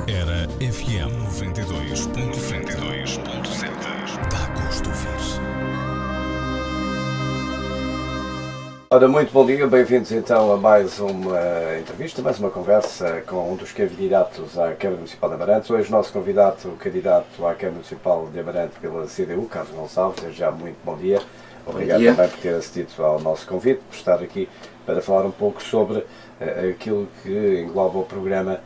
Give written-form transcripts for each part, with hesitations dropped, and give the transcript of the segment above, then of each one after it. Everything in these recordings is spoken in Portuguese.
Era FM 92.7. Dá gosto de ouvir. Ora, muito bom dia, bem-vindos então a mais uma entrevista, mais uma conversa com um dos candidatos à Câmara Municipal de Amarante. Hoje o nosso convidado, o candidato à Câmara Municipal de Amarante pela CDU, Carlos Gonçalves. Desde já muito bom dia. Obrigado também por ter acedido ao nosso convite, por estar aqui para falar um pouco sobre aquilo que engloba o programa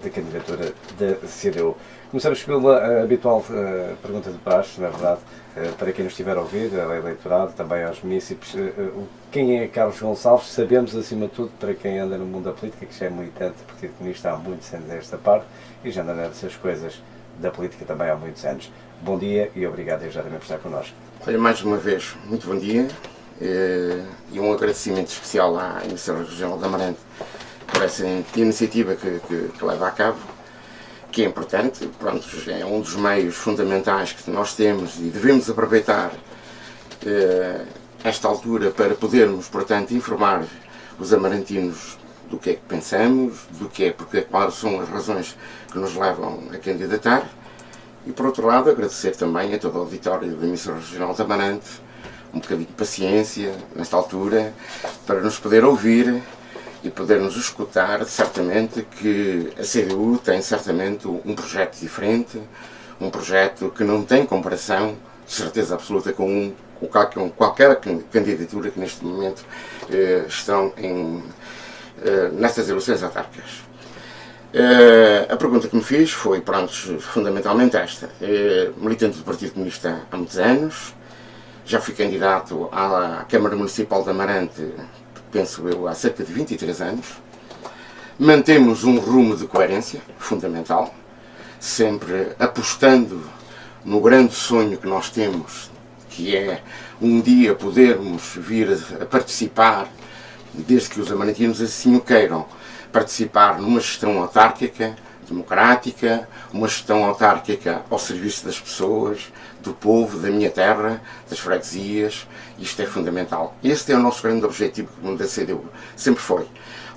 de candidatura da CDU. Começamos pela habitual pergunta de praxe, na verdade, para quem nos estiver a ouvir, ao eleitorado, também aos municípios. Quem é Carlos Gonçalves? Sabemos, acima de tudo, para quem anda no mundo da política, que já é militante do Partido Comunista há muitos anos desta parte e já anda nessas coisas da política também há muitos anos. Bom dia e obrigado desde já também por estar connosco. Olha, mais uma vez, muito bom dia e um agradecimento especial à Emissora Regional de Amarante por essa iniciativa que leva a cabo, que é importante. Pronto, é um dos meios fundamentais que nós temos e devemos aproveitar esta altura para podermos, portanto, informar os amarantinos do que é que pensamos, quais são as razões que nos levam a candidatar. E, por outro lado, agradecer também a todo o auditório da Emissora Regional de Amarante um bocadinho de paciência, nesta altura, para nos poder ouvir e poder nos escutar. Certamente que a CDU tem certamente um projeto diferente, um projeto que não tem comparação, de certeza absoluta, com qualquer candidatura que neste momento estão nestas eleições autárquicas. A pergunta que me fiz foi, pronto, fundamentalmente esta. Militante do Partido Comunista há muitos anos, já fui candidato à Câmara Municipal de Amarante, penso eu, há cerca de 23 anos. Mantemos um rumo de coerência fundamental, sempre apostando no grande sonho que nós temos, que é um dia podermos vir a participar, desde que os amarantinos assim o queiram, participar numa gestão autárquica, democrática, uma gestão autárquica ao serviço das pessoas, do povo, da minha terra, das freguesias. Isto é fundamental. Este é o nosso grande objetivo da CDU. Sempre foi.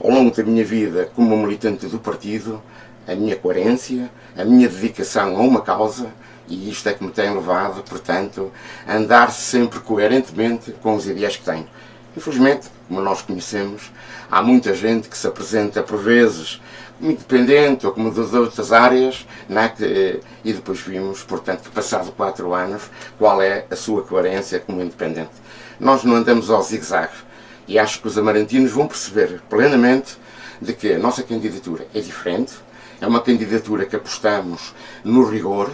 Ao longo da minha vida como militante do partido, a minha coerência, a minha dedicação a uma causa, e isto é que me tem levado, portanto, a andar sempre coerentemente com os ideais que tenho. Infelizmente, como nós conhecemos, há muita gente que se apresenta por vezes como independente ou como de outras áreas, e depois vimos, portanto, que passado 4 anos, qual é a sua coerência como independente. Nós não andamos ao zigue-zague e acho que os amarantinos vão perceber plenamente de que a nossa candidatura é diferente, é uma candidatura que apostamos no rigor,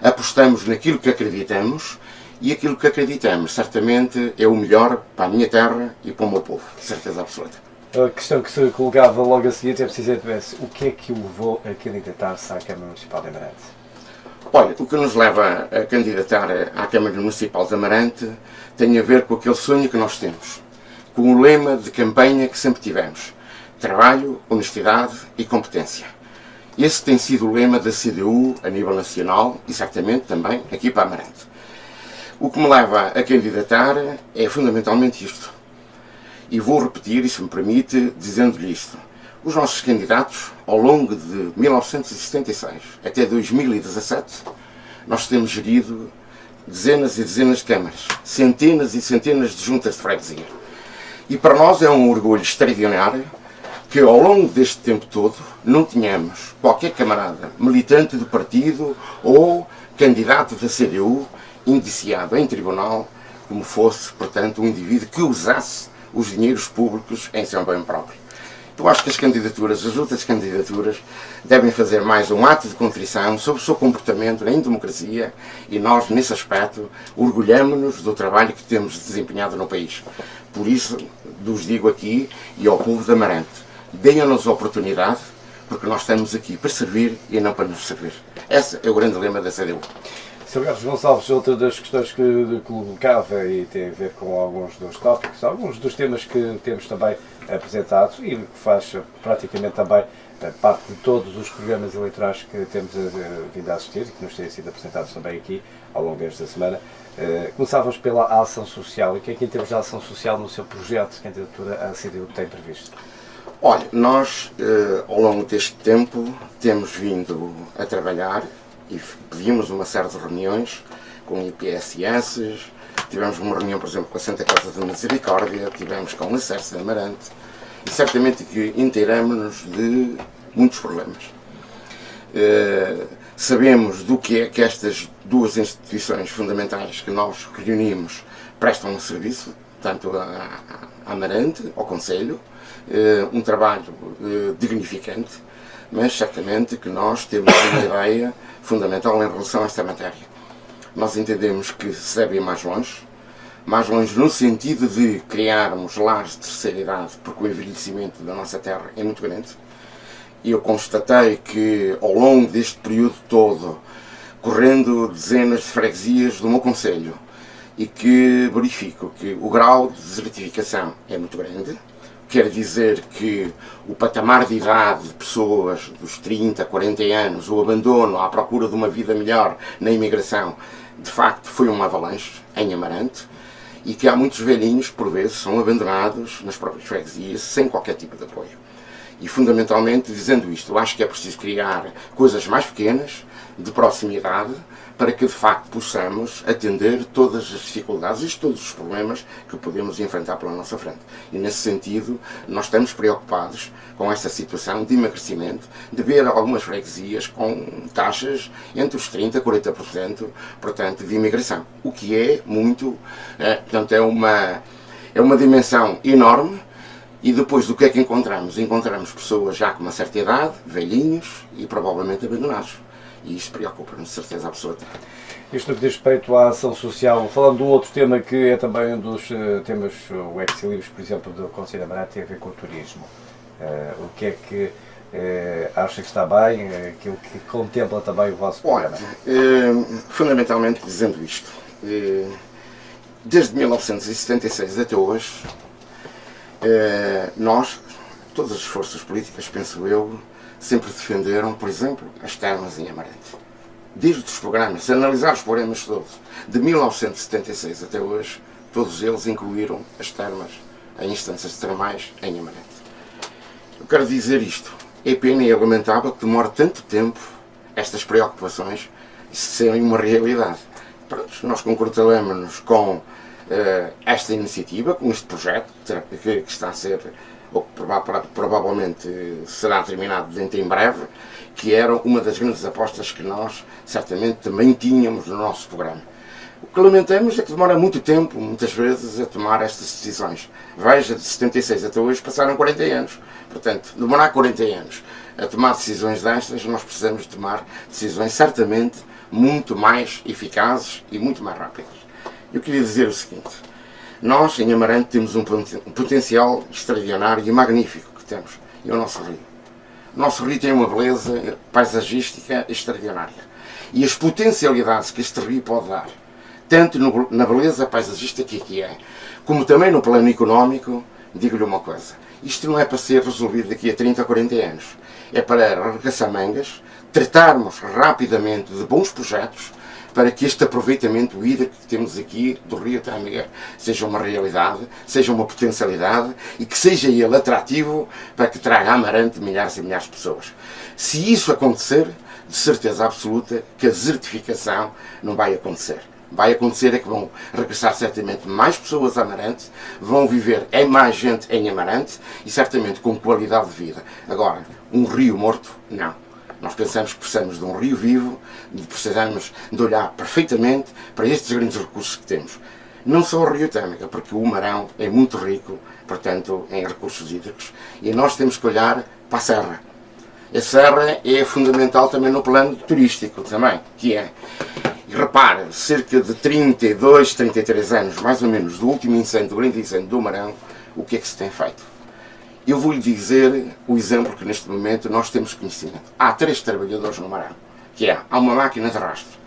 apostamos naquilo que acreditamos, e aquilo que acreditamos, certamente, é o melhor para a minha terra e para o meu povo, de certeza absoluta. A questão que se colocava logo a seguir é precisamente o que é que o levou a candidatar-se à Câmara Municipal de Amarante? Olha, o que nos leva a candidatar à Câmara Municipal de Amarante tem a ver com aquele sonho que nós temos, com o lema de campanha que sempre tivemos: trabalho, honestidade e competência. Esse tem sido o lema da CDU a nível nacional e certamente também aqui para Amarante. O que me leva a candidatar é fundamentalmente isto. E vou repetir, e se me permite, dizendo-lhe isto. Os nossos candidatos, ao longo de 1976 até 2017, nós temos gerido dezenas e dezenas de câmaras, centenas e centenas de juntas de freguesia. E para nós é um orgulho extraordinário que ao longo deste tempo todo não tínhamos qualquer camarada militante do partido ou candidato da CDU indiciado em tribunal como fosse, portanto, um indivíduo que usasse os dinheiros públicos em seu bem próprio. Eu acho que as outras candidaturas, devem fazer mais um ato de contrição sobre o seu comportamento em democracia e nós, nesse aspecto, orgulhamos-nos do trabalho que temos desempenhado no país. Por isso, vos digo aqui e ao povo de Amarante, deem-nos a oportunidade, porque nós estamos aqui para servir e não para nos servir. Esse é o grande lema da CDU. Sr. Carlos Gonçalves, outra das questões que colocava e tem a ver com alguns dos tópicos, alguns dos temas que temos também apresentado e que faz praticamente também parte de todos os programas eleitorais que temos vindo a assistir e que nos têm sido apresentados também aqui ao longo desta semana. Começávamos pela ação social. E o que é que, em termos de ação social, no seu projeto de candidatura à CDU tem previsto? Olha, nós ao longo deste tempo temos vindo a trabalhar e pedimos uma série de reuniões com IPSS, tivemos uma reunião, por exemplo, com a Santa Casa da Misericórdia, tivemos com o Exército de Amarante e certamente que inteiramos-nos de muitos problemas. Sabemos do que é que estas duas instituições fundamentais que nós reunimos prestam um serviço, tanto a Amarante, ao Conselho, um trabalho dignificante, mas certamente que nós temos uma ideia fundamental em relação a esta matéria. Nós entendemos que se deve ir mais longe no sentido de criarmos lares de terceira idade, porque o envelhecimento da nossa terra é muito grande. E eu constatei que ao longo deste período todo, correndo dezenas de freguesias do meu concelho, e que verifico que o grau de desertificação é muito grande. Quer dizer que o patamar de idade de pessoas dos 30, 40 anos, o abandono à procura de uma vida melhor na imigração, de facto foi uma avalanche em Amarante, e que há muitos velhinhos que por vezes são abandonados nas próprias freguesias sem qualquer tipo de apoio. E fundamentalmente, dizendo isto, eu acho que é preciso criar coisas mais pequenas, de proximidade, para que de facto possamos atender todas as dificuldades e todos os problemas que podemos enfrentar pela nossa frente. E nesse sentido, nós estamos preocupados com esta situação de emagrecimento, de ver algumas freguesias com taxas entre os 30% e 40%, portanto, de imigração. O que é muito, portanto, é uma dimensão enorme. E depois do que é que encontramos? Encontramos pessoas já com uma certa idade, velhinhos e provavelmente abandonados. E isto preocupa-nos, de certeza absoluta. Isto no que diz respeito à ação social, falando de um outro tema que é também um dos temas, o ex-libris, por exemplo, do Conselho de Amarante, tem a ver com o turismo. O que é que acha que está bem, aquilo que contempla também o vosso programa? Fundamentalmente dizendo isto, desde 1976 até hoje, nós, todas as forças políticas, penso eu, sempre defenderam, por exemplo, as termas em Amarante. Desde os programas, se analisar os programas todos, de 1976 até hoje, todos eles incluíram as termas em instâncias termais em Amarante. Eu quero dizer isto, é pena e é lamentável que demore tanto tempo estas preocupações serem uma realidade. Pronto, nós congratulámos-nos com esta iniciativa, com este projeto que está a ser, ou provavelmente será terminado dentro em breve, que era uma das grandes apostas que nós certamente também tínhamos no nosso programa. O que lamentamos é que demora muito tempo, muitas vezes, a tomar estas decisões. Veja, de 76 até hoje passaram 40 anos. Portanto, demorar 40 anos a tomar decisões destas, nós precisamos de tomar decisões certamente muito mais eficazes e muito mais rápidas. Eu queria dizer o seguinte, nós em Amarante temos um potencial extraordinário e magnífico que temos, é o nosso rio. O nosso rio tem uma beleza paisagística extraordinária e as potencialidades que este rio pode dar, tanto na beleza paisagística que é, como também no plano económico, digo-lhe uma coisa, isto não é para ser resolvido daqui a 30 ou 40 anos, é para arregaçar mangas, tratarmos rapidamente de bons projetos, para que este aproveitamento hídrico que temos aqui do Rio Tâmega seja uma realidade, seja uma potencialidade e que seja ele atrativo para que traga a Amarante milhares e milhares de pessoas. Se isso acontecer, de certeza absoluta que a desertificação não vai acontecer. Vai acontecer é que vão regressar certamente mais pessoas a Amarante, vão viver mais gente em Amarante e certamente com qualidade de vida. Agora, um rio morto, não. Nós pensamos que precisamos de um rio vivo, precisamos de olhar perfeitamente para estes grandes recursos que temos. Não só o Rio Tâmega, porque o Marão é muito rico, portanto, em recursos hídricos, e nós temos que olhar para a serra. A serra é fundamental também no plano turístico, também, que é, e repare, cerca de 32, 33 anos, mais ou menos, do último incêndio, do grande incêndio do Marão, o que é que se tem feito? Eu vou-lhe dizer o exemplo que neste momento nós temos conhecimento. Há 3 trabalhadores no Marão, que é, há uma máquina de rastro.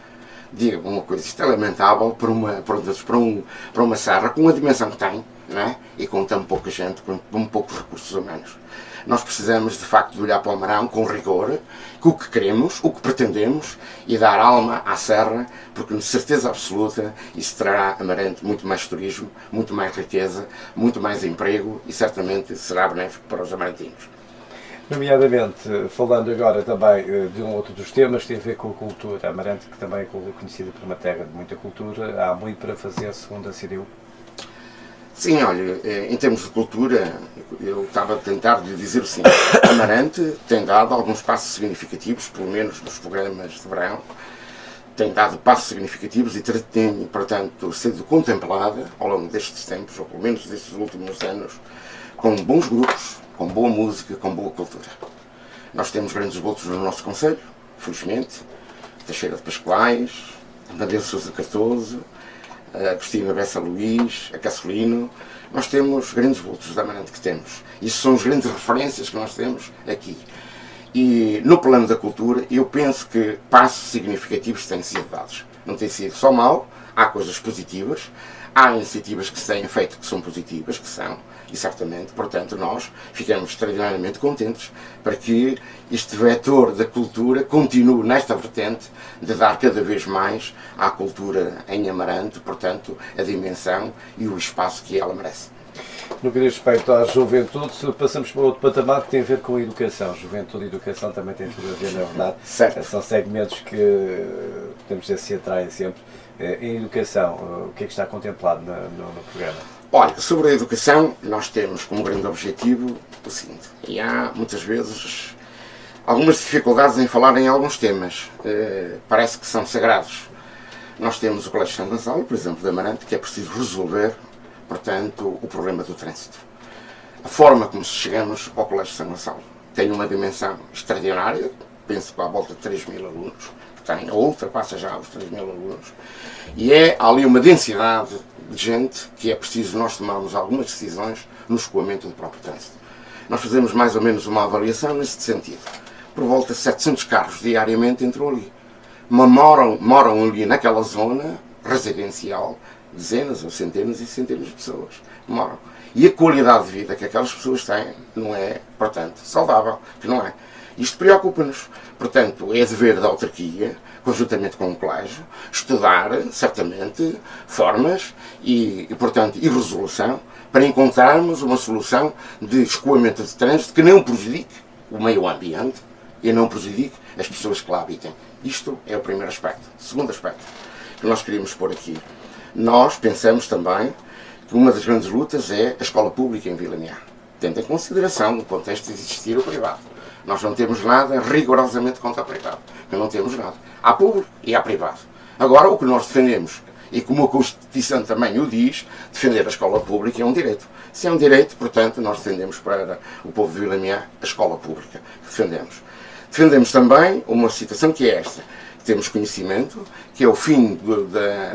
Diga-me uma coisa, isto é lamentável para uma serra com a dimensão que tem, não é? E com tão pouca gente, com poucos recursos humanos. nós precisamos de facto de olhar para o Amarão com rigor, com o que queremos, o que pretendemos e dar alma à serra, porque de certeza absoluta isso trará a Amarante muito mais turismo, muito mais riqueza, muito mais emprego e certamente será benéfico para os amarantinos. Nomeadamente, falando agora também de um outro dos temas, tem a ver com a cultura. Amarante, que também é conhecida por uma terra de muita cultura, há muito para fazer, segundo a CDU? Sim, olha, em termos de cultura, eu estava a tentar lhe dizer o seguinte: Amarante tem dado alguns passos significativos, pelo menos nos programas de verão, tem dado passos significativos e tem, portanto, sido contemplada ao longo destes tempos, ou pelo menos destes últimos anos, com bons grupos, com boa música, com boa cultura. Nós temos grandes vultos no nosso concelho, felizmente, Teixeira de Pascoais, Madeira Sousa Cardoso, a Cristina Bessa Luís, a Caçolino. Nós temos grandes vultos da Amarante que temos. Isso são as grandes referências que nós temos aqui. E no plano da cultura, eu penso que passos significativos têm sido dados. Não tem sido só mal, há coisas positivas, há iniciativas que se têm feito que são positivas, que são, e certamente, portanto, nós ficamos extraordinariamente contentes para que este vetor da cultura continue nesta vertente de dar cada vez mais à cultura em Amarante, portanto, a dimensão e o espaço que ela merece. No que diz respeito à juventude, passamos para outro patamar que tem a ver com a educação. Juventude e educação também têm tudo a ver, na verdade. Certo. São segmentos que, podemos dizer, se atraem sempre. Em educação, o que é que está contemplado no programa? Olha, sobre a educação, nós temos como grande objetivo o seguinte: e há muitas vezes algumas dificuldades em falar em alguns temas, parece que são sagrados. Nós temos o Colégio São Gonçalo, por exemplo, de Amarante, que é preciso resolver, portanto, o problema do trânsito. A forma como chegamos ao Colégio São Gonçalo tem uma dimensão extraordinária, penso que há à volta de 3.000 alunos, que tem, ou ultrapassa já os 3.000 alunos, e há ali uma densidade de gente que é preciso nós tomarmos algumas decisões no escoamento do próprio trânsito. Nós fazemos mais ou menos uma avaliação nesse sentido. Por volta de 700 carros diariamente entram ali. Moram ali naquela zona residencial dezenas ou centenas e centenas de pessoas que moram. E a qualidade de vida que aquelas pessoas têm não é, portanto, saudável, que não é. Isto preocupa-nos. Portanto, é dever da autarquia, conjuntamente com o colégio, estudar, certamente, formas e resolução para encontrarmos uma solução de escoamento de trânsito que não prejudique o meio ambiente e não prejudique as pessoas que lá habitem. Isto é o primeiro aspecto. O segundo aspecto que nós queríamos pôr aqui. Nós pensamos também que uma das grandes lutas é a escola pública em Vila Mear, tendo em consideração no contexto de existir o privado. Nós não temos nada rigorosamente contra o privado. Não temos nada. Há público e há privado. Agora, o que nós defendemos, e como a Constituição também o diz, defender a escola pública é um direito. Se é um direito, portanto, nós defendemos para o povo de Vila Mear a escola pública. Defendemos. Defendemos também uma situação que é esta. Temos conhecimento, que é o fim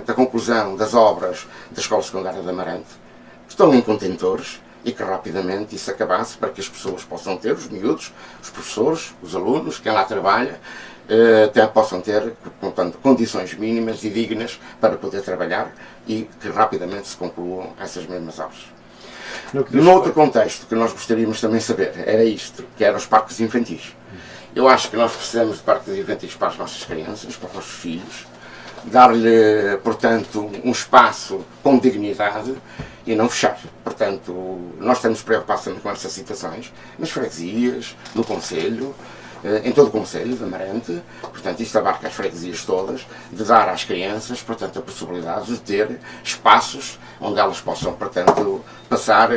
da conclusão das obras da Escola Secundária de Amarante, que estão em contentores, e que rapidamente isso acabasse para que as pessoas possam ter, os miúdos, os professores, os alunos, quem lá trabalha, até possam ter, portanto, condições mínimas e dignas para poder trabalhar e que rapidamente se concluam essas mesmas obras. Num outro contexto que nós gostaríamos também de saber, era isto, que eram os parques infantis. Eu acho que nós precisamos de parques infantis para as nossas crianças, para os nossos filhos, dar-lhe, portanto, um espaço com dignidade e não fechar. Portanto, nós estamos preocupados também com estas situações, nas freguesias, no concelho, em todo o concelho de Amarante. Portanto, isto abarca as freguesias todas, de dar às crianças, portanto, a possibilidade de ter espaços onde elas possam, portanto, passar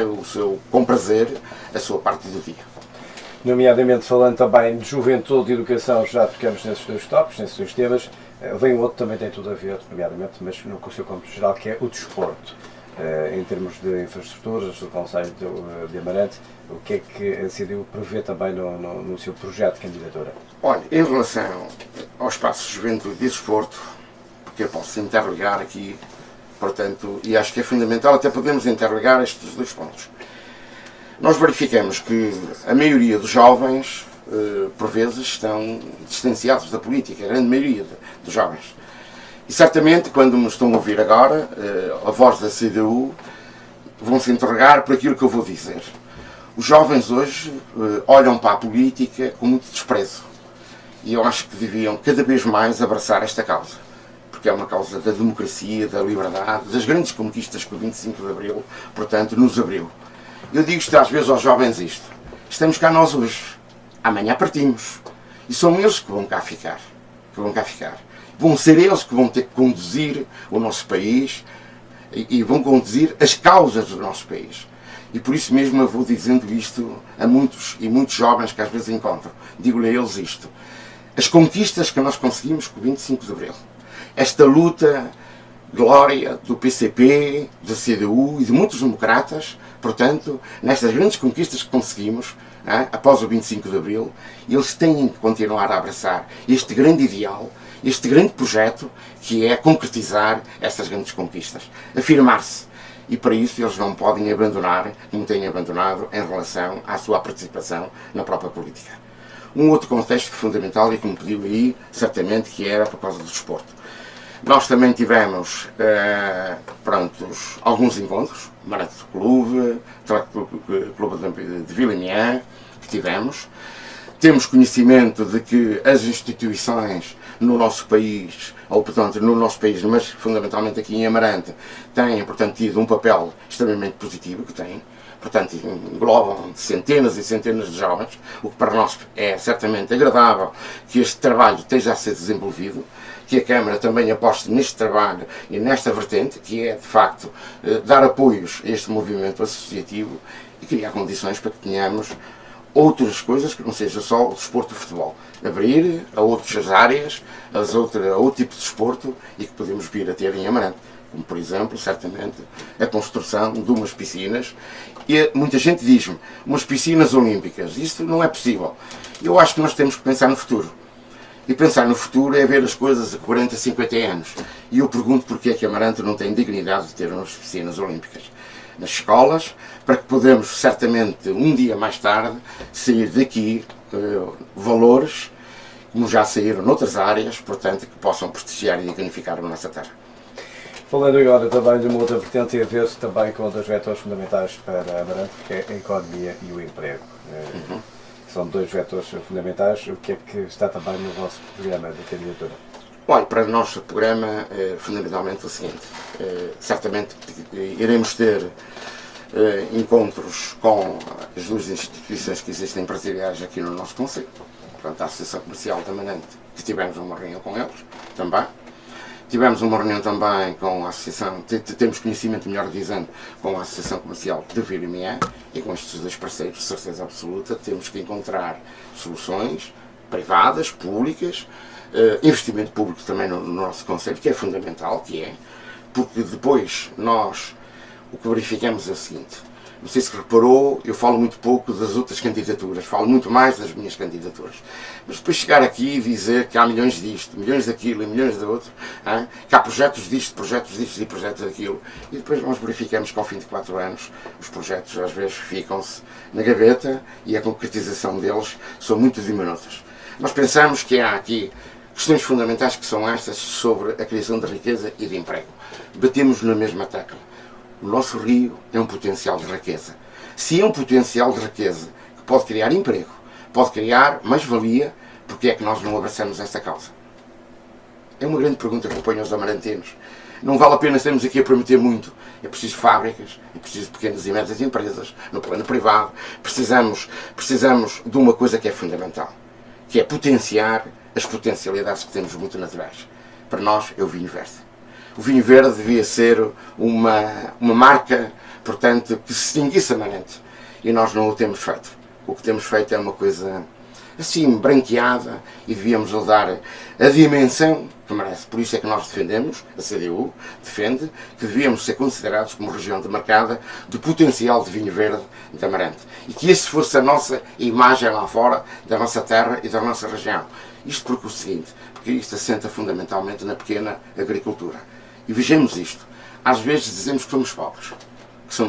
com prazer a sua parte do dia. Nomeadamente, falando também de juventude e educação, já tocamos nesses dois tópicos, nesses dois temas. Vem outro também tem tudo a ver, nomeadamente, mas no seu campo geral, que é o desporto. Em termos de infraestruturas do Concelho de Amarante, o que é que a CDU prevê também no seu projeto de candidatura? Olha, em relação ao espaço de juventude e desporto, porque eu posso interligar aqui, portanto, e acho que é fundamental, até podemos interligar estes dois pontos. Nós verificamos que a maioria dos jovens, por vezes, estão distanciados da política, a grande maioria dos jovens. E certamente, quando me estão a ouvir agora, a voz da CDU, vão se interrogar por aquilo que eu vou dizer. Os jovens hoje olham para a política com muito desprezo. E eu acho que deviam cada vez mais abraçar esta causa. Porque é uma causa da democracia, da liberdade, das grandes conquistas que o 25 de Abril, portanto, nos abriu. Eu digo isto às vezes aos jovens isto. Estamos cá nós hoje. Amanhã partimos. E são eles que vão cá ficar. Vão ser eles que vão ter que conduzir o nosso país e vão conduzir as causas do nosso país. E por isso mesmo eu vou dizendo isto a muitos e muitos jovens que às vezes encontro. Digo-lhe a eles isto. As conquistas que nós conseguimos com o 25 de Abril, esta luta, glória do PCP, da CDU e de muitos democratas, portanto, nestas grandes conquistas que conseguimos, após o 25 de Abril, eles têm que continuar a abraçar este grande ideal, este grande projeto, que é concretizar estas grandes conquistas, afirmar-se. E para isso eles não podem abandonar, como têm abandonado, em relação à sua participação na própria política. Um outro contexto fundamental, e que me pediu aí, certamente, que era por causa do desporto. Nós também tivemos alguns encontros, Marante Clube, Clube de Vilimiã, que tivemos. Temos conhecimento de que as instituições no nosso país, mas fundamentalmente aqui em Amarante, têm, portanto, tido um papel extremamente positivo, que têm. Portanto, englobam centenas e centenas de jovens, o que para nós é certamente agradável que este trabalho esteja a ser desenvolvido, que a Câmara também aposte neste trabalho e nesta vertente, que é, de facto, dar apoios a este movimento associativo e criar condições para que tenhamos outras coisas que não seja só o desporto de futebol. Abrir a outras áreas, a outro tipo de desporto e que podemos vir a ter em Amarante. Como, por exemplo, certamente, a construção de umas piscinas. E muita gente diz-me, umas piscinas olímpicas. Isto não é possível. Eu acho que nós temos que pensar no futuro. E pensar no futuro é ver as coisas a 40, 50 anos. E eu pergunto porque é que Amarante não tem dignidade de ter umas piscinas olímpicas nas escolas, para que podemos, certamente, um dia mais tarde, sair daqui valores, como já saíram noutras áreas, portanto, que possam prestigiar e dignificar a nossa terra. Falando agora também de uma outra vertente, tem a ver também com dois vetores fundamentais para Amarante, que é a economia e o emprego. São dois vetores fundamentais. O que é que está também no vosso programa de candidatura? Olha, para nós o programa é fundamentalmente o seguinte. Certamente iremos ter encontros com as duas instituições que existem empresariais aqui no nosso concelho. Portanto, a Associação Comercial de Amarante, que tivemos uma reunião com eles também. Tivemos uma reunião também com a Associação, temos conhecimento, melhor dizendo, com a Associação Comercial de Vilimiã, e com estes dois parceiros, de certeza absoluta, temos que encontrar soluções privadas, públicas, investimento público também no nosso concelho, que é fundamental, porque depois nós o que verificamos é o seguinte. Não sei se reparou, eu falo muito pouco das outras candidaturas, falo muito mais das minhas candidaturas. Mas depois chegar aqui e dizer que há milhões disto, milhões daquilo e milhões de outro, que há projetos disto e projetos daquilo, e depois nós verificamos que ao fim de 4 anos os projetos às vezes ficam-se na gaveta e a concretização deles são muito diminutas. Nós pensamos que há aqui questões fundamentais que são estas sobre a criação de riqueza e de emprego. Batemos na mesma tecla. O nosso rio é um potencial de riqueza. Se é um potencial de riqueza que pode criar emprego, pode criar mais-valia, porque é que nós não abraçamos esta causa? É uma grande pergunta que eu ponho aos amarantinos. Não vale a pena estarmos aqui a prometer muito. É preciso fábricas, é preciso pequenas e médias empresas, no plano privado. Precisamos de uma coisa que é fundamental, que é potenciar as potencialidades que temos muito naturais. Para nós é o vinho verde. O vinho verde devia ser uma marca, portanto, que se distinguisse Amarante. E nós não o temos feito. O que temos feito é uma coisa assim, branqueada, e devíamos lhe dar a dimensão que merece. Por isso é que nós defendemos, a CDU defende, que devíamos ser considerados como região demarcada de potencial de vinho verde de Amarante. E que esse fosse a nossa imagem lá fora, da nossa terra e da nossa região. Isto porque o seguinte, porque isto assenta fundamentalmente na pequena agricultura. E vejamos isto. Às vezes dizemos que somos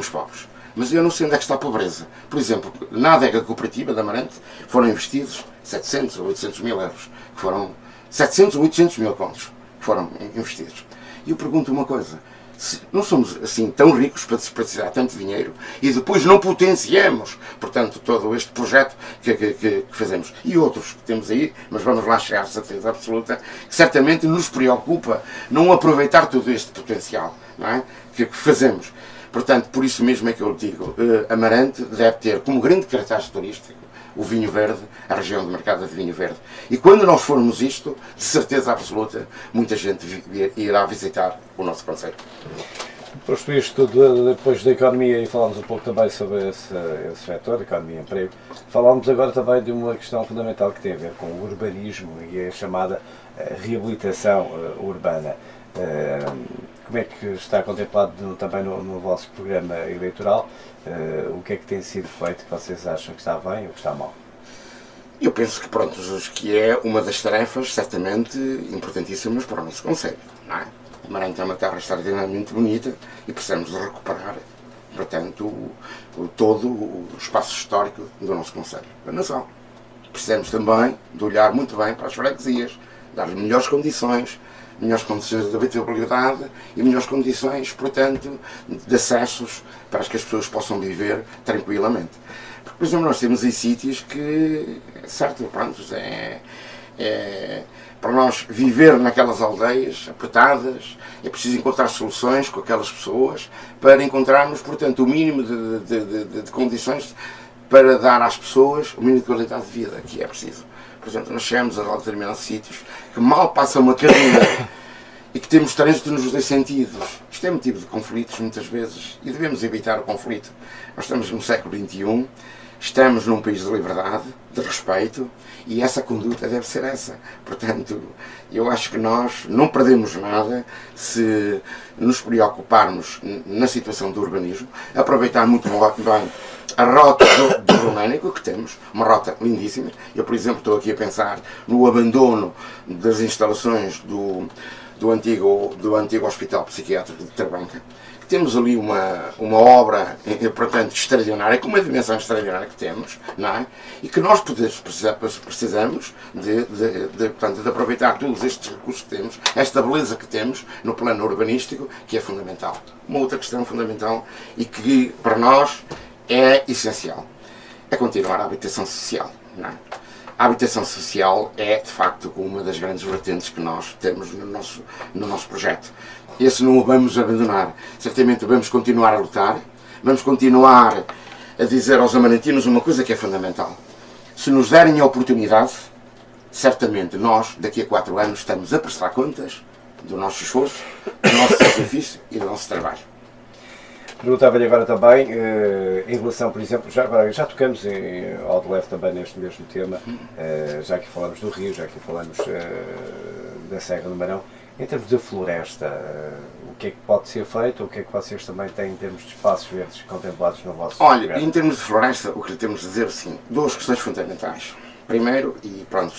pobres. Mas eu não sei onde é que está a pobreza. Por exemplo, na adega cooperativa de Amarante foram investidos 700 ou 800 mil euros. Foram 700 ou 800 mil contos que foram investidos. E eu pergunto uma coisa. não somos assim tão ricos para precisar tanto dinheiro e depois não potenciamos, portanto, todo este projeto que fazemos. E outros que temos aí, mas vamos lá chegar, certeza absoluta, que certamente nos preocupa não aproveitar todo este potencial, não é? que fazemos. Portanto, por isso mesmo é que eu digo, Amarante deve ter como grande cartaz turístico o vinho verde, a região do mercado de vinho verde. E quando nós formos isto, de certeza absoluta, muita gente irá visitar o nosso concelho. Posto isto, depois da economia, e falámos um pouco também sobre esse setor, economia e emprego, falámos agora também de uma questão fundamental que tem a ver com o urbanismo e a chamada reabilitação urbana. Como é que está contemplado também no vosso programa eleitoral? O que é que tem sido feito que vocês acham que está bem ou que está mal? Eu penso que, pronto, que é uma das tarefas certamente importantíssimas para o nosso concelho, não é? Amarante é uma terra extraordinariamente bonita e precisamos de recuperar, portanto, todo o espaço histórico do nosso concelho. Mas não só. Precisamos também de olhar muito bem para as freguesias, dar-lhe melhores condições de habitabilidade e melhores condições, portanto, de acessos para que as pessoas possam viver tranquilamente. Porque, por exemplo, nós temos aí sítios que, certo, pronto, para nós viver naquelas aldeias apertadas, é preciso encontrar soluções com aquelas pessoas para encontrarmos, portanto, o mínimo de condições para dar às pessoas o mínimo de qualidade de vida que é preciso. Por exemplo, nós chegamos a determinados sítios que mal passa uma carreira e que temos trânsito nos dois sentidos. Isto é motivo de conflitos muitas vezes e devemos evitar o conflito. Nós estamos no século XXI, estamos num país de liberdade, de respeito e essa conduta deve ser essa. Portanto, eu acho que nós não perdemos nada se nos preocuparmos na situação do urbanismo, aproveitar muito bem a rota do Românico, que temos, uma rota lindíssima. Eu, por exemplo, estou aqui a pensar no abandono das instalações do antigo Hospital Psiquiátrico de Tarbanca. Temos ali uma obra, portanto, extraordinária, com uma dimensão extraordinária que temos, não é? E que nós precisamos de aproveitar todos estes recursos que temos, esta beleza que temos no plano urbanístico, que é fundamental. Uma outra questão fundamental e que, para nós, é essencial, é continuar a habitação social, não é? A habitação social é, de facto, uma das grandes vertentes que nós temos no nosso projeto. Esse não o vamos abandonar. Certamente vamos continuar a lutar, vamos continuar a dizer aos amarantinos uma coisa que é fundamental. Se nos derem a oportunidade, certamente nós, daqui a 4 anos, estamos a prestar contas do nosso esforço, do nosso sacrifício e do nosso trabalho. Perguntava-lhe agora também, em relação, por exemplo, já tocamos ao de leve também neste mesmo tema, já que falamos do Rio, já que falamos da Serra do Marão, em termos de floresta, o que é que pode ser feito, o que é que vocês também têm em termos de espaços verdes contemplados no vosso programa? Olha, em termos de floresta, o que lhe temos de dizer, sim, 2 questões fundamentais. Primeiro, e pronto,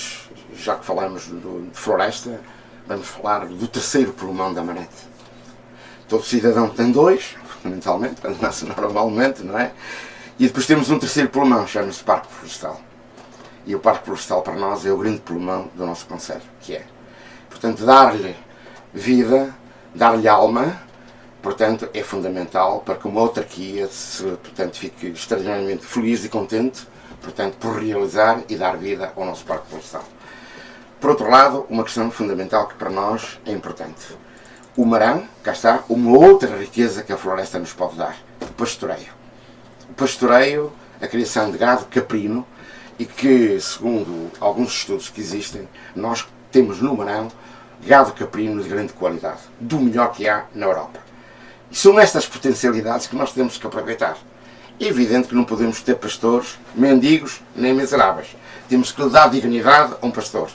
já que falamos de floresta, vamos falar do terceiro pulmão da Amarante. Todo cidadão tem 2, fundamentalmente, quando nasce normalmente, não é? E depois temos um terceiro pulmão, chama-se Parque Florestal. E o Parque Florestal para nós é o grande pulmão do nosso concelho, que é, portanto, dar-lhe vida, dar-lhe alma, portanto, é fundamental para que uma autarquia portanto, fique extraordinariamente feliz e contente, portanto, por realizar e dar vida ao nosso Parque Florestal. Por outro lado, uma questão fundamental que para nós é importante. O Marão, cá está, uma outra riqueza que a floresta nos pode dar, o pastoreio. O pastoreio, a criação de gado caprino, e que, segundo alguns estudos que existem, nós temos no Marão gado caprino de grande qualidade, do melhor que há na Europa. E são estas potencialidades que nós temos que aproveitar. É evidente que não podemos ter pastores mendigos nem miseráveis. Temos que dar dignidade a um pastor,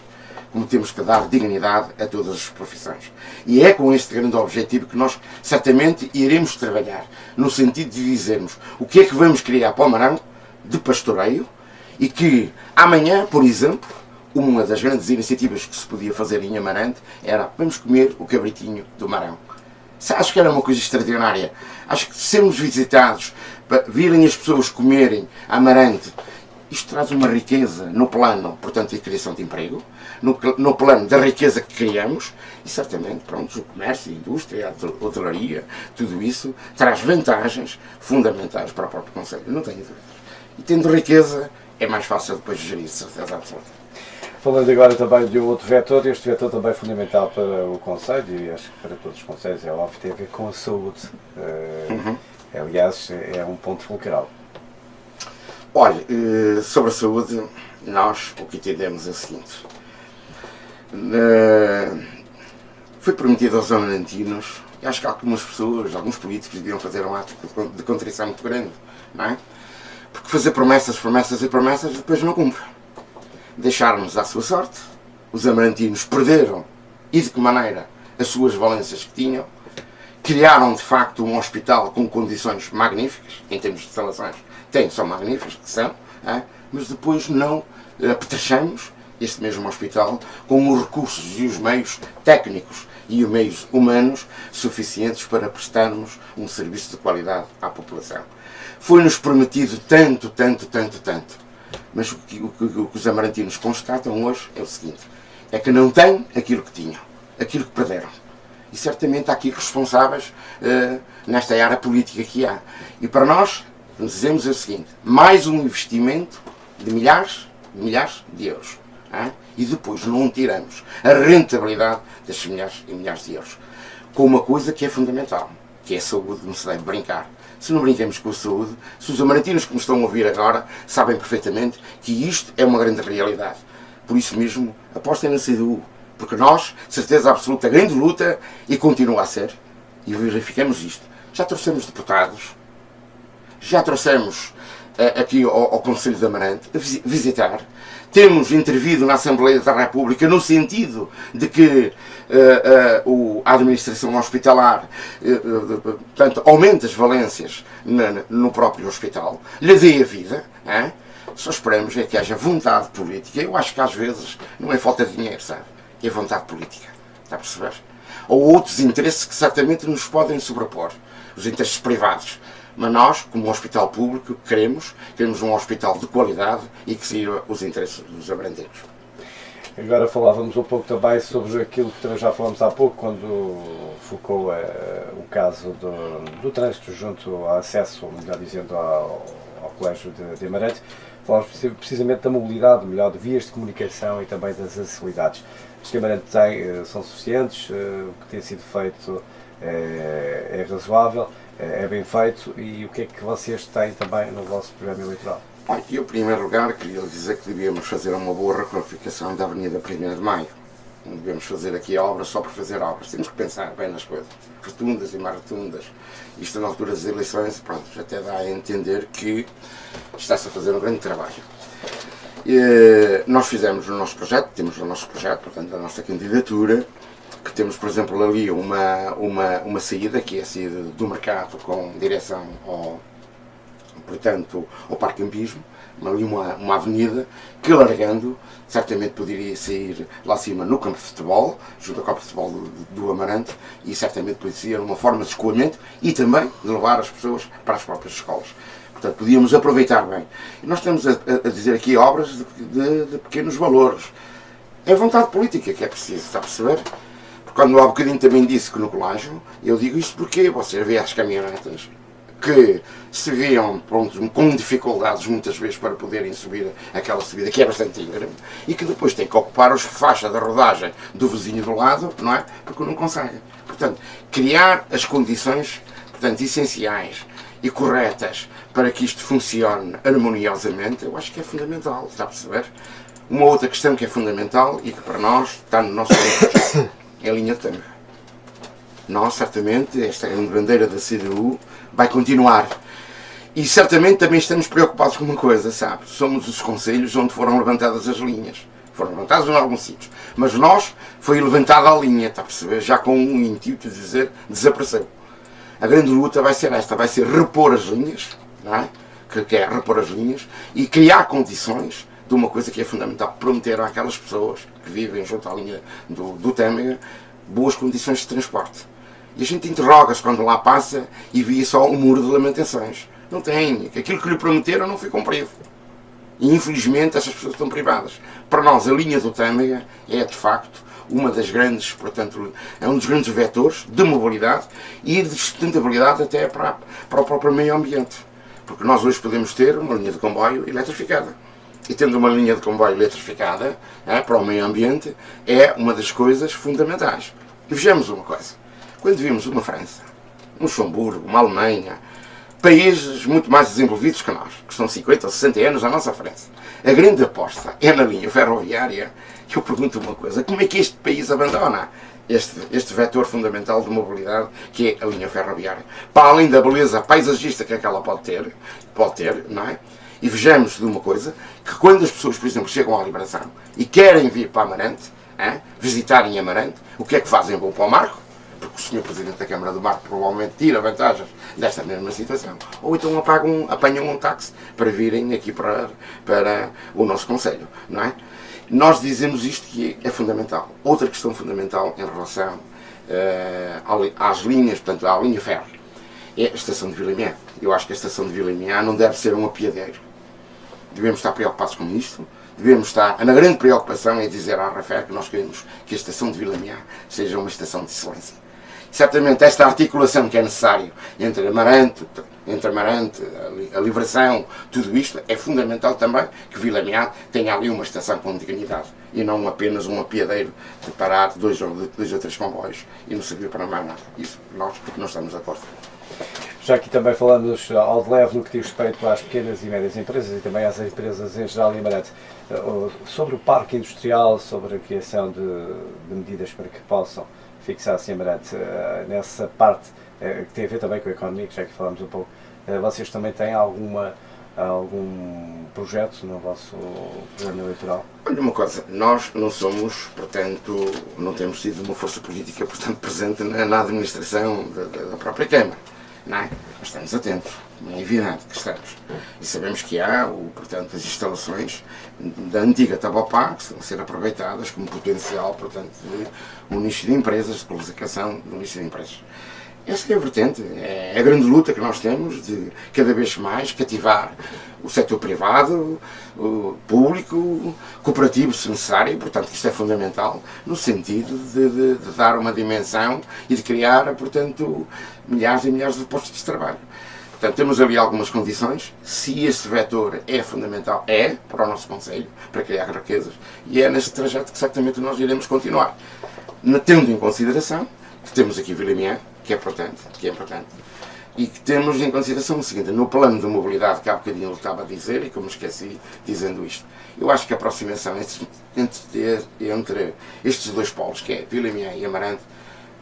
como temos que dar dignidade a todas as profissões. E é com este grande objetivo que nós certamente iremos trabalhar, no sentido de dizermos o que é que vamos criar para o Marão de pastoreio, e que amanhã, por exemplo, uma das grandes iniciativas que se podia fazer em Amarante era vamos comer o cabritinho do Marão. Acho que era uma coisa extraordinária. Acho que sermos visitados, virem as pessoas comerem Amarante Isto traz uma riqueza no plano, portanto, de criação de emprego, no plano da riqueza que criamos, e certamente, pronto, o comércio, a indústria, a hotelaria, tudo isso traz vantagens fundamentais para o próprio Conselho, não tenho dúvidas. E tendo riqueza, é mais fácil depois de gerir, de certeza absoluta. Falando agora também de um outro vetor, este vetor também é fundamental para o Conselho, e acho que para todos os Conselhos é óbvio, tem a ver com a saúde. Aliás, é um ponto fulcral. Olha, sobre a saúde, nós o que entendemos é o seguinte. Foi prometido aos amarantinos, e acho que algumas pessoas, alguns políticos deviam fazer um ato de contrição muito grande, não é? Porque fazer promessas, promessas e promessas depois não cumpre. Deixarmos à sua sorte, os amarantinos perderam, e de que maneira, as suas valências que tinham, criaram de facto um hospital com condições magníficas, em termos de instalações, são magníficas, que são, mas depois não apetrechamos este mesmo hospital com os recursos e os meios técnicos e os meios humanos suficientes para prestarmos um serviço de qualidade à população. Foi-nos prometido tanto, mas o que os amarantinos constatam hoje é o seguinte, é que não têm aquilo que tinham, aquilo que perderam. E certamente há aqui responsáveis nesta área política que há. E para nós, dizemos o seguinte, mais um investimento de milhares de euros. E depois não tiramos a rentabilidade destes milhares e milhares de euros. Com uma coisa que é fundamental, que é a saúde, não se deve brincar. Se não brinquemos com a saúde, se os amarantinos que me estão a ouvir agora sabem perfeitamente que isto é uma grande realidade. Por isso mesmo, apostem na CDU. Porque nós, de certeza absoluta, a grande luta, e continua a ser, e verificamos isto, já trouxemos deputados, já trouxemos aqui ao Conselho de Amarante a visitar, temos intervido na Assembleia da República no sentido de que a administração hospitalar portanto, aumente as valências no próprio hospital, lhe dê a vida, só esperamos é que haja vontade política. Eu acho que às vezes não é falta de dinheiro, sabe? É vontade política, está a perceber? Ou outros interesses que certamente nos podem sobrepor, os interesses privados. Mas nós, como um hospital público, queremos um hospital de qualidade e que sirva os interesses dos amarantinos. Agora falávamos um pouco também sobre aquilo que também já falamos há pouco, quando focou o caso do trânsito junto ao acesso, melhor dizendo, ao Colégio de Amarante. Falamos precisamente da mobilidade, melhor, de vias de comunicação e também das acessibilidades. As que Amarante tem são suficientes, o que tem sido feito é razoável, é bem feito, e o que é que vocês têm também no vosso programa eleitoral? Eu, em primeiro lugar, queria dizer que devíamos fazer uma boa requalificação da Avenida 1º de Maio. Não devemos fazer aqui obras só por fazer obras. Temos que pensar bem nas coisas. Rotundas e mais rotundas. Isto na altura das eleições, pronto, até dá a entender que está-se a fazer um grande trabalho. Nós fizemos o nosso projeto, temos o nosso projeto, portanto, a nossa candidatura, que temos, por exemplo, ali uma saída, que é a saída do mercado com direção ao Parque Campismo, ali uma avenida que, alargando, certamente poderia sair lá acima no campo de futebol, junto ao campo de futebol do Amarante, e certamente poderia ser uma forma de escoamento e também de levar as pessoas para as próprias escolas. Portanto, podíamos aproveitar bem. E nós estamos a dizer aqui obras de pequenos valores. É vontade política que é preciso, está a perceber? Porque quando há bocadinho também disse que no colégio, eu digo isto porque você vê as caminhonetas que se viam com dificuldades muitas vezes para poderem subir aquela subida, que é bastante íngreme, e que depois têm que ocupar os faixas da rodagem do vizinho do lado, não é? Porque não conseguem. Portanto, criar as condições, portanto, essenciais e corretas para que isto funcione harmoniosamente, eu acho que é fundamental, está a perceber? Uma outra questão que é fundamental e que para nós está no nosso projeto é a linha de Tâmega. Nós, certamente, esta grande bandeira da CDU vai continuar. E certamente também estamos preocupados com uma coisa, sabe? Somos os concelhos onde foram levantadas as linhas. Foram levantadas em alguns sítios. Mas nós foi levantada a linha, está a perceber? Já com um intuito de dizer desapareceu. A grande luta vai ser esta, vai ser repor as linhas, não é? Que é repor as linhas e criar condições de uma coisa que é fundamental. Prometer àquelas pessoas que vivem junto à linha do Tâmega boas condições de transporte. E a gente interroga-se quando lá passa e via só um muro de lamentações. Não tem. Aquilo que lhe prometeram não foi cumprido. E infelizmente essas pessoas estão privadas. Para nós a linha do Tâmega é de facto uma das grandes, portanto, é um dos grandes vetores de mobilidade e de sustentabilidade até para o próprio meio ambiente. Porque nós hoje podemos ter uma linha de comboio eletrificada. E tendo uma linha de comboio eletrificada para o meio ambiente é uma das coisas fundamentais. E vejamos uma coisa. Quando vimos uma França, um Luxemburgo, uma Alemanha, países muito mais desenvolvidos que nós, que estão 50 ou 60 anos à nossa frente, a grande aposta é na linha ferroviária. Eu pergunto uma coisa, como é que este país abandona este vetor fundamental de mobilidade que é a linha ferroviária? Para além da beleza paisagista que ela pode ter, não é? E vejamos de uma coisa, que quando as pessoas, por exemplo, chegam à Liberação e querem vir para Amarante, visitarem Amarante, o que é que fazem? Vão para o Marco, porque o Sr. Presidente da Câmara do Marco provavelmente tira vantagens desta mesma situação. Ou então apanham um táxi para virem aqui para o nosso concelho, não é? Nós dizemos isto que é fundamental. Outra questão fundamental em relação às linhas, portanto, à linha ferro, é a estação de Vilamián. Eu acho que a estação de Vilamián não deve ser um apiadeiro. Devemos estar preocupados com isto. Devemos estar, na grande preocupação é dizer à RAFER que nós queremos que a estação de Vilamián seja uma estação de excelência. Certamente esta articulação que é necessário entre Amarante, a Liberação, tudo isto, é fundamental também que Vilamián tenha ali uma estação com dignidade e não apenas um apiadeiro de parar dois ou três comboios e não servir para mais nada. Isso nós não estamos de acordo. Já aqui também falamos ao de leve no que diz respeito às pequenas e médias empresas e também às empresas em geral em Amarante. Sobre o parque industrial, sobre a criação de medidas para que possam fixar-se em Amarante, nessa parte que tem a ver também com a economia, que já aqui falámos um pouco, vocês também têm algum projeto no vosso programa eleitoral? Olha uma coisa, nós não somos, portanto, não temos sido uma força política, portanto, presente na administração da própria Câmara, não é? Mas estamos atentos, é evidente que estamos. E sabemos que há, portanto, as instalações da antiga Tabopá que estão a ser aproveitadas como potencial, portanto, de um nicho de empresas, de qualificação do nicho de empresas. Essa é a vertente, é a grande luta que nós temos de cada vez mais cativar o setor privado, o público, cooperativo se necessário, portanto isto é fundamental no sentido de dar uma dimensão e de criar, portanto, milhares e milhares de postos de trabalho. Portanto, temos ali algumas condições, se este vetor é fundamental, para o nosso Conselho, para criar riquezas, e é neste trajeto que certamente nós iremos continuar, tendo em consideração que temos aqui Vilamián, que é importante, e que temos em consideração o seguinte, no plano de mobilidade que há bocadinho ele estava a dizer, e que eu me esqueci dizendo isto, eu acho que a aproximação entre estes dois polos, que é Vilamián e Amarante,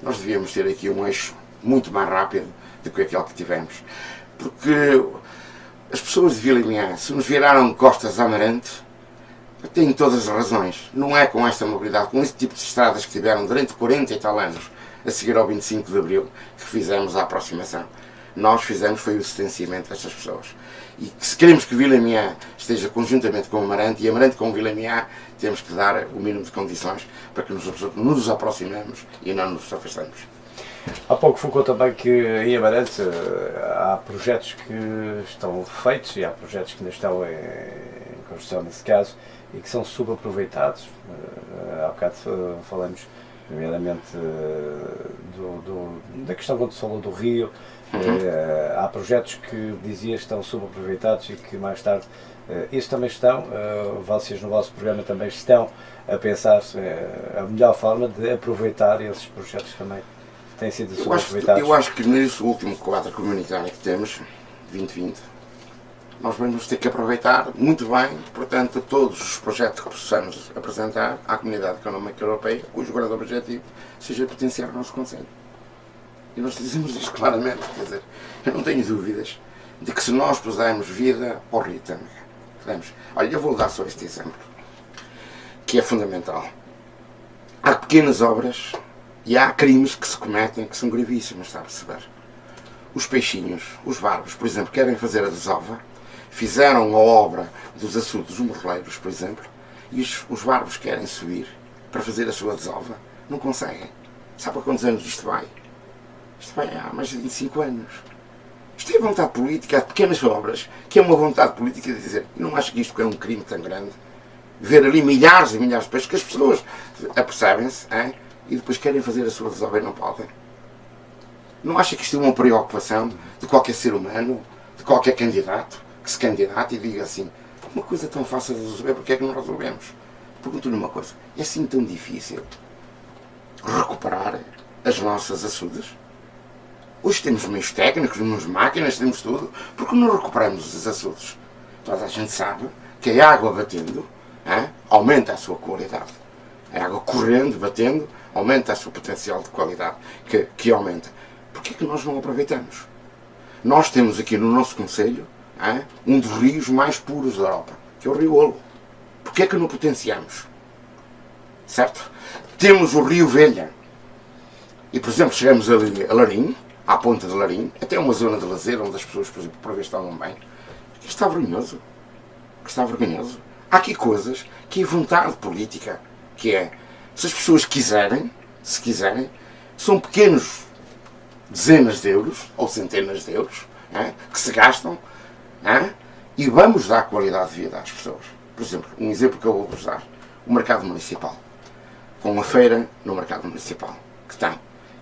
nós devíamos ter aqui um eixo muito mais rápido do que aquele que tivemos, porque as pessoas de Vilamián, se nos viraram de costas a Amarante, têm todas as razões, não é com esta mobilidade, com este tipo de estradas que tiveram durante 40 e tal anos, a seguir ao 25 de Abril, que fizemos a aproximação. Nós fizemos foi o distanciamento destas pessoas. E que se queremos que Vilamián esteja conjuntamente com Amarante e Amarante com Vilamián, temos que dar o mínimo de condições para que nos aproximemos e não nos afastemos. Há pouco focou também que em Amarante há projetos que estão feitos e há projetos que ainda estão em construção nesse caso e que são subaproveitados. Há bocado falamos nomeadamente da questão quando se falou do Rio. Há projetos que dizias estão subaproveitados e que mais tarde isso também estão, vocês no vosso programa também estão a pensar a melhor forma de aproveitar esses projetos também têm sido subaproveitados. Eu acho que nesse último quadro comunitário que temos, 2020, nós vamos ter que aproveitar muito bem, portanto, todos os projetos que possamos apresentar à Comunidade Económica Europeia, cujo grande objetivo seja potenciar o nosso Conselho. E nós dizemos isto claramente, quer dizer, eu não tenho dúvidas de que se nós pusermos vida ao Rio Tâmega, olha, eu vou dar só este exemplo, que é fundamental. Há pequenas obras e há crimes que se cometem que são gravíssimos, está a perceber? Os peixinhos, os barbos, por exemplo, querem fazer a desova, fizeram a obra dos açudes, dos morreleiros, por exemplo, e os barbos querem subir para fazer a sua desova, não conseguem. Sabe há quantos anos isto vai? Isto vai há mais de 25 anos. Isto é vontade política, há pequenas obras, que é uma vontade política de dizer, não acho que isto é um crime tão grande, ver ali milhares e milhares de pessoas, que as pessoas apercebem-se, e depois querem fazer a sua desobra e não podem. Não acha que isto é uma preocupação de qualquer ser humano, de qualquer candidato, que se candidate e diga assim, uma coisa tão fácil de resolver, porque é que não resolvemos? Pergunto-lhe uma coisa, é assim tão difícil recuperar as nossas açudes? Hoje temos meios técnicos, temos máquinas, temos tudo, porque não recuperamos os açudes? Toda a gente sabe que a água batendo aumenta a sua qualidade. A água correndo, batendo, aumenta o seu potencial de qualidade, que aumenta. Porquê é que nós não aproveitamos? Nós temos aqui no nosso concelho um dos rios mais puros da Europa, que é o Rio Olo. Porquê é que não potenciamos? Certo? Temos o Rio Velha. E, por exemplo, chegamos ali a Larim, à ponta de Larim, até uma zona de lazer, onde as pessoas, por exemplo, por vez estavam bem. Isto está vergonhoso. Está vergonhoso. Há aqui coisas que é vontade política, que é, se as pessoas quiserem, se quiserem, são pequenos dezenas de euros, ou centenas de euros, que se gastam, e vamos dar qualidade de vida às pessoas. Por exemplo, um exemplo que eu vou-vos dar, o mercado municipal, com uma feira no mercado municipal, que tem.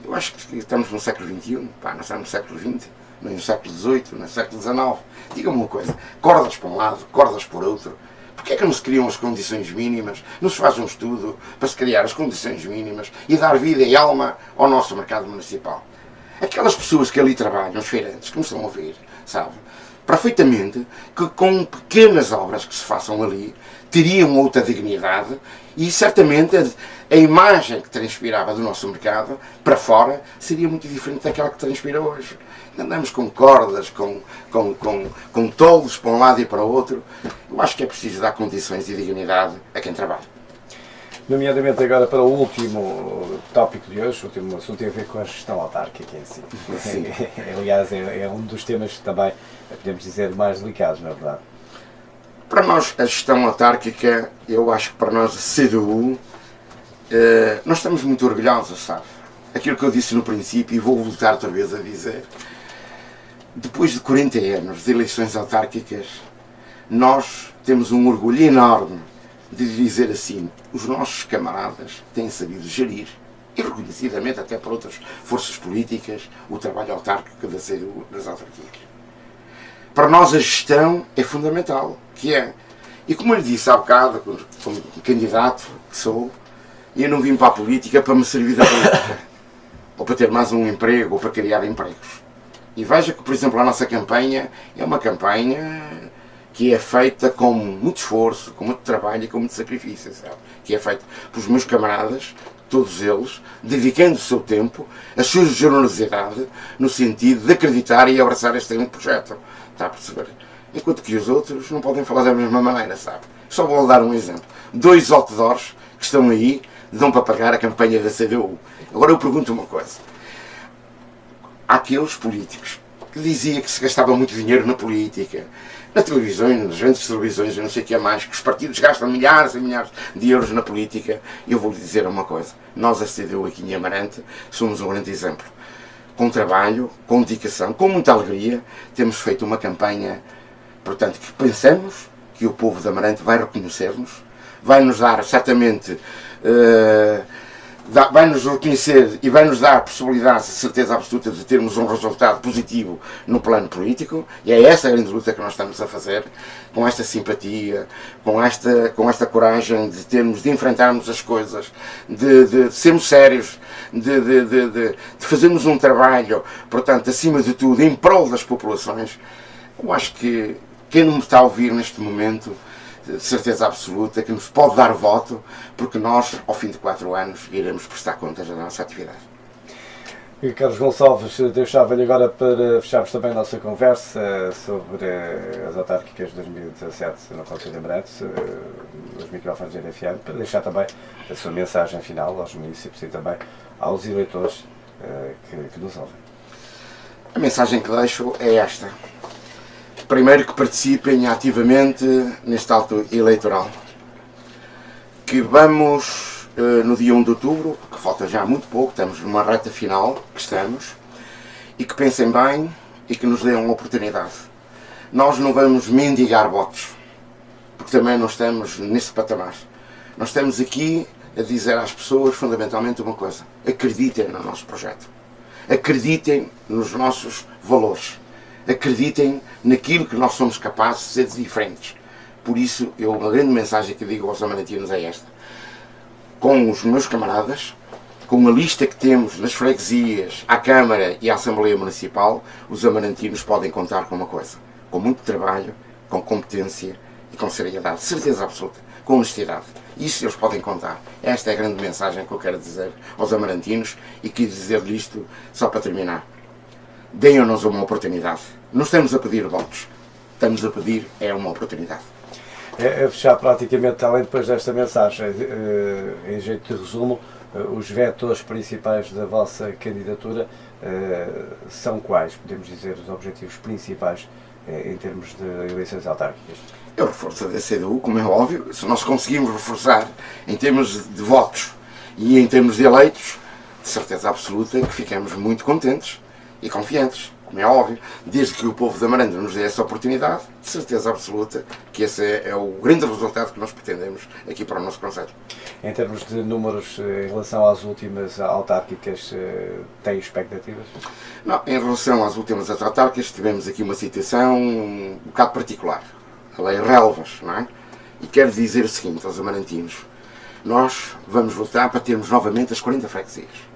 Eu acho que estamos no século XXI, não estamos no século XX, nem no século XVIII, nem no século XIX. Diga-me uma coisa, cordas para um lado, cordas por outro. Porquê é que não se criam as condições mínimas, não se faz um estudo para se criar as condições mínimas e dar vida e alma ao nosso mercado municipal? Aquelas pessoas que ali trabalham, os feirantes, que me estão a ouvir, sabe, perfeitamente que com pequenas obras que se façam ali, teriam outra dignidade e certamente a imagem que transpirava do nosso mercado para fora seria muito diferente daquela que transpira hoje. Andamos com cordas, com tolos para um lado e para o outro. Eu acho que é preciso dar condições de dignidade a quem trabalha. Nomeadamente agora para o último tópico de hoje, o último assunto tem a ver com a gestão autárquica em si. Sim. Aliás, é um dos temas também, podemos dizer, mais delicados, não é verdade? Para nós, a gestão autárquica, eu acho que para nós, a CDU, nós estamos muito orgulhosos, sabe? Aquilo que eu disse no princípio, e vou voltar outra vez a dizer, depois de 40 anos de eleições autárquicas, nós temos um orgulho enorme de dizer assim, os nossos camaradas têm sabido gerir, e reconhecidamente até por outras forças políticas, o trabalho autárquico da CDU nas autarquias. Para nós a gestão é fundamental, que é, e como eu lhe disse há bocado, como candidato que sou, eu não vim para a política para me servir da política, ou para ter mais um emprego, ou para criar empregos. E veja que, por exemplo, a nossa campanha é uma campanha que é feita com muito esforço, com muito trabalho e com muito sacrifício, sabe? Que é feita pelos meus camaradas, todos eles, dedicando o seu tempo, a sua generosidade, no sentido de acreditar e abraçar este projeto. Está a perceber? Enquanto que os outros não podem falar da mesma maneira, sabe? Só vou dar um exemplo. 2 outdoors que estão aí, dão para pagar a campanha da CDU. Agora eu pergunto uma coisa. Há aqueles políticos que diziam que se gastava muito dinheiro na política, na televisão, nas grandes televisões, eu não sei o que é mais, que os partidos gastam milhares e milhares de euros na política. Eu vou lhe dizer uma coisa. Nós, a CDU aqui em Amarante, somos um grande exemplo. Com trabalho, com dedicação, com muita alegria, temos feito uma campanha, portanto, que pensamos que o povo de Amarante vai reconhecer-nos, vai nos dar, certamente, vai-nos reconhecer e vai-nos dar a possibilidade, a certeza absoluta, de termos um resultado positivo no plano político, e é essa a grande luta que nós estamos a fazer, com esta simpatia, com esta coragem de enfrentarmos as coisas, de sermos sérios, de fazermos um trabalho, portanto, acima de tudo, em prol das populações. Eu acho que quem não me está a ouvir neste momento, de certeza absoluta, que nos pode dar voto, porque nós, ao fim de 4 anos, iremos prestar contas da nossa atividade. E Carlos Gonçalves, deixava-lhe agora para fecharmos também a nossa conversa sobre as autárquicas de 2017 no Concelho de Amarante, os microfones da RFM, para deixar também a sua mensagem final aos municípios e também aos eleitores que nos ouvem. A mensagem que deixo é esta. Primeiro, que participem ativamente neste ato eleitoral. Que vamos, no dia 1 de outubro, que falta já muito pouco, estamos numa reta final, que estamos, e que pensem bem, e que nos dê uma oportunidade. Nós não vamos mendigar votos, porque também não estamos nesse patamar. Nós estamos aqui a dizer às pessoas fundamentalmente uma coisa: acreditem no nosso projeto, acreditem nos nossos valores, acreditem naquilo que nós somos capazes de ser diferentes. Por isso, uma grande mensagem que digo aos amarantinos é esta: com os meus camaradas, com a lista que temos nas freguesias, à Câmara e à Assembleia Municipal, os amarantinos podem contar com uma coisa: com muito trabalho, com competência e com seriedade, certeza absoluta, com honestidade. Isso eles podem contar. Esta é a grande mensagem que eu quero dizer aos amarantinos, e quis dizer-lhe isto só para terminar. Deem-nos uma oportunidade. Não estamos a pedir votos, estamos a pedir uma oportunidade. É fechar praticamente, além depois desta mensagem, em jeito de resumo, os vetores principais da vossa candidatura são quais? Podemos dizer os objetivos principais em termos de eleições autárquicas? É o reforço da CDU, como é óbvio. Se nós conseguimos reforçar em termos de votos e em termos de eleitos, de certeza absoluta que ficamos muito contentes e confiantes, como é óbvio. Desde que o povo da Amarante nos dê essa oportunidade, de certeza absoluta que esse é o grande resultado que nós pretendemos aqui para o nosso concelho. Em termos de números, em relação às últimas autárquicas, tem expectativas? Não, em relação às últimas autárquicas, tivemos aqui uma situação um bocado particular. A lei Relvas, não é? E quero dizer o seguinte aos amarantinos: nós vamos votar para termos novamente as 40 freguesias.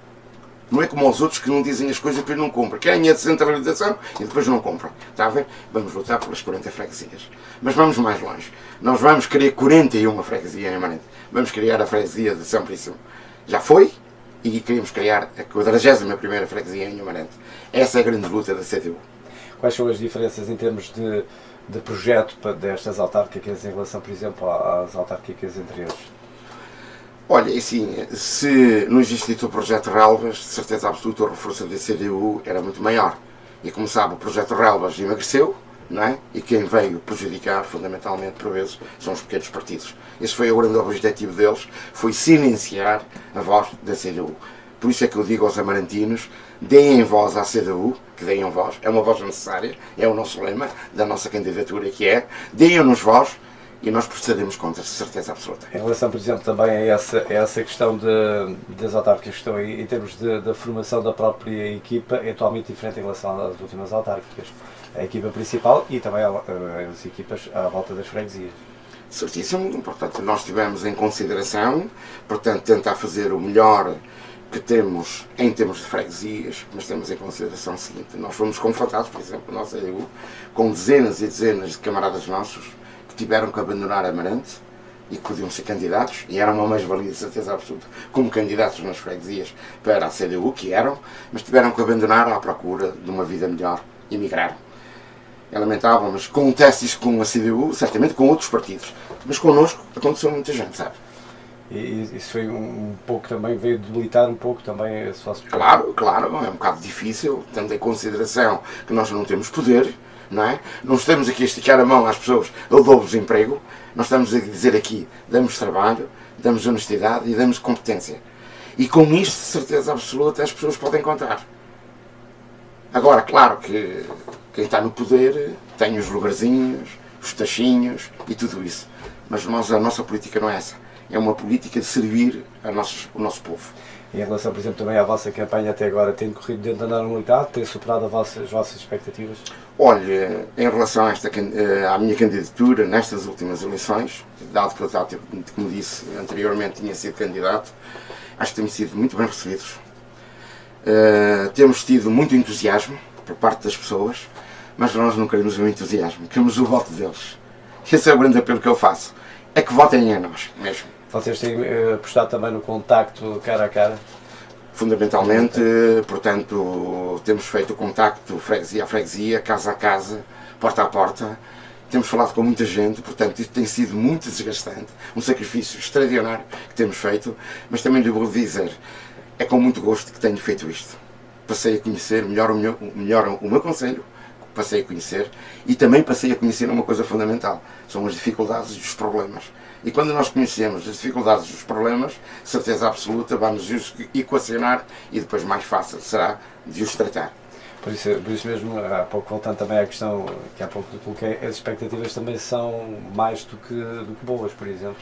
Não é como aos outros que não dizem as coisas e depois não compram. Querem a descentralização e depois não compram. Está a ver? Vamos votar pelas 40 freguesias. Mas vamos mais longe. Nós vamos querer 41 freguesias em Amarante. Vamos criar a freguesia de São Príncipe. Já foi, e queremos criar a 41ª freguesia em Amarante. Essa é a grande luta da CDU. Quais são as diferenças em termos de projeto destas autárquicas em relação, por exemplo, às autárquicas anteriores? Olha, assim, se não existisse o projeto Relvas, de certeza absoluta o reforço da CDU era muito maior. E como sabe, o projeto Relvas emagreceu, não é? E quem veio prejudicar, fundamentalmente, por vezes, são os pequenos partidos. Esse foi o grande objetivo deles, foi silenciar a voz da CDU. Por isso é que eu digo aos amarantinos: deem voz à CDU, que deem voz, é uma voz necessária, é o nosso lema da nossa candidatura, que é: deem-nos voz e nós procederemos contra, de certeza absoluta. Em relação, por exemplo, também a essa questão das autárquicas que estão aí, em termos da formação da própria equipa, é totalmente diferente em relação às últimas autárquicas. A equipa principal e também as equipas à volta das freguesias. Certíssimo. Portanto, nós tivemos em consideração, portanto, tentar fazer o melhor que temos em termos de freguesias, mas temos em consideração o seguinte: nós fomos confrontados, por exemplo, na nossa EU, com dezenas e dezenas de camaradas nossos que tiveram que abandonar Amarante e que podiam ser candidatos, e eram uma mais-valia de certeza absoluta, como candidatos nas freguesias para a CDU, que eram, mas tiveram que abandonar à procura de uma vida melhor e migraram. É lamentável, mas acontece isso com a CDU, certamente com outros partidos, mas connosco aconteceu muita gente, sabe? E isso foi um pouco também, veio debilitar um pouco também esse vosso projeto. Claro, é um bocado difícil, tendo em consideração que nós não temos poder, não é? Não estamos aqui a esticar a mão às pessoas, eu dou-vos emprego, nós estamos a dizer aqui: damos trabalho, damos honestidade e damos competência. E com isto, de certeza absoluta, as pessoas podem contar. Agora, claro que quem está no poder tem os lugarzinhos, os tachinhos e tudo isso. Mas a nossa política não é essa. É uma política de servir o nosso povo. E em relação, por exemplo, também à vossa campanha até agora, tem corrido dentro da normalidade? Tem superado as vossas expectativas? Olha, em relação à minha candidatura nestas últimas eleições, dado que eu, como disse anteriormente, tinha sido candidato, acho que temos sido muito bem recebidos. Temos tido muito entusiasmo por parte das pessoas, mas nós não queremos o entusiasmo, queremos o voto deles. Esse é o grande apelo que eu faço, é que votem em nós mesmo. Vocês têm apostado também no contacto cara a cara? Fundamentalmente, portanto, temos feito o contacto freguesia a freguesia, casa a casa, porta a porta. Temos falado com muita gente, portanto, isto tem sido muito desgastante, um sacrifício extraordinário que temos feito, mas também lhe vou dizer, é com muito gosto que tenho feito isto. Passei a conhecer melhor o meu concelho, passei a conhecer, e também passei a conhecer uma coisa fundamental, são as dificuldades e os problemas. E quando nós conhecemos as dificuldades e os problemas, certeza absoluta, vamos os equacionar e depois mais fácil será de os tratar. Por isso mesmo, há pouco voltando também à questão que há pouco te coloquei, as expectativas também são mais do que boas, por exemplo.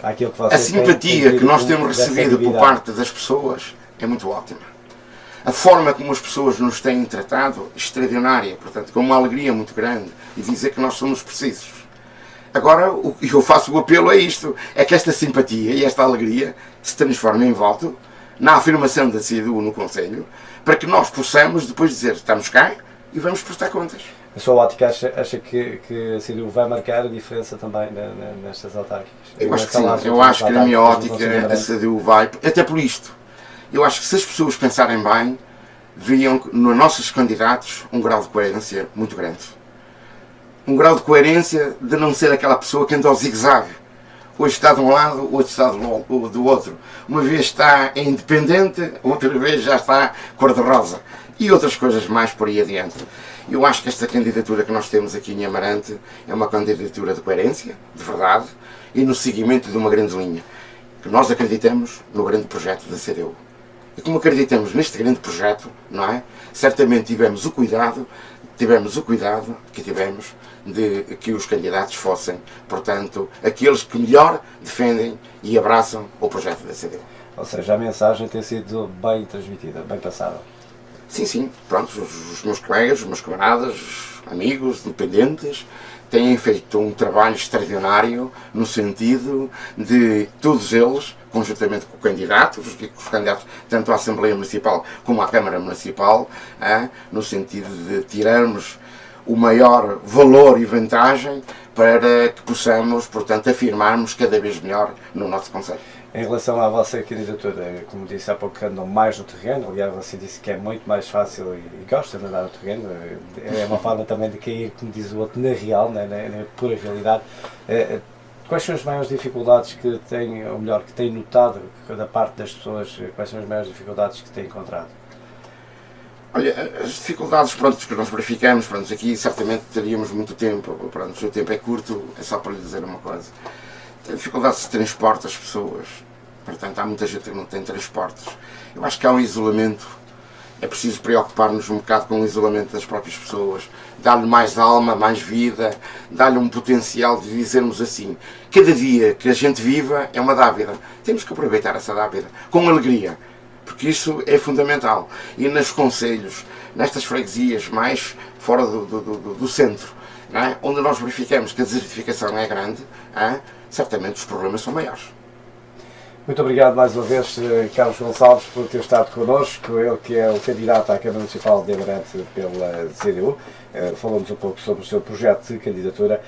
Aquilo que a simpatia que nós temos recebido por parte das pessoas é muito ótima. A forma como as pessoas nos têm tratado é extraordinária, portanto, com uma alegria muito grande, e dizer que nós somos precisos. Agora, o que eu faço o apelo a isto, é que esta simpatia e esta alegria se transformem em voto na afirmação da CDU no Conselho, para que nós possamos depois dizer, estamos cá e vamos prestar contas. A sua ótica acha que a CDU vai marcar a diferença também nestas autárquicas? Eu acho que sim, eu acho que na minha ótica a CDU vai, até por isto. Eu acho que se as pessoas pensarem bem, viam nos nossos candidatos um grau de coerência muito grande. Um grau de coerência de não ser aquela pessoa que anda ao zigue-zague. Hoje está de um lado, hoje está do outro. Uma vez está independente, outra vez já está cor-de-rosa. E outras coisas mais por aí adiante. Eu acho que esta candidatura que nós temos aqui em Amarante é uma candidatura de coerência, de verdade, e no seguimento de uma grande linha. Que nós acreditamos no grande projeto da CDU. E como acreditamos neste grande projeto, não é? Certamente tivemos o cuidado que tivemos de que os candidatos fossem, portanto, aqueles que melhor defendem e abraçam o projeto da CDU. Ou seja, a mensagem tem sido bem transmitida, bem passada. Sim, sim. Pronto, os meus colegas, os meus camaradas, amigos, dependentes, têm feito um trabalho extraordinário no sentido de todos eles, conjuntamente com os candidatos tanto à Assembleia Municipal como à Câmara Municipal, no sentido de tirarmos o maior valor e vantagem para que possamos, portanto, afirmarmos cada vez melhor no nosso Conselho. Em relação à vossa candidatura, como disse há pouco, andam mais no terreno, aliás, você disse que é muito mais fácil e gosta de andar no terreno, é uma forma também de cair, como diz o outro, na real, na pura realidade. Quais são as maiores dificuldades que tem, ou melhor, que tem notado da parte das pessoas, quais são as maiores dificuldades que tem encontrado? Olha, as dificuldades que nós verificamos, aqui certamente teríamos muito tempo, o seu tempo é curto, é só para lhe dizer uma coisa. Tem dificuldades de transporte as pessoas, portanto há muita gente que não tem transportes. Eu acho que há um isolamento, é preciso preocupar-nos um bocado com o isolamento das próprias pessoas, dar-lhe mais alma, mais vida, dar-lhe um potencial de dizermos assim, cada dia que a gente viva é uma dávida, temos que aproveitar essa dávida, com alegria, porque isso é fundamental. E nos concelhos, nestas freguesias mais fora do centro, não é? Onde nós verificamos que a desertificação é grande, certamente os problemas são maiores. Muito obrigado mais uma vez, Carlos Gonçalves, por ter estado connosco, ele que é o candidato à Câmara Municipal de Amarante pela CDU. Falamos um pouco sobre o seu projeto de candidatura.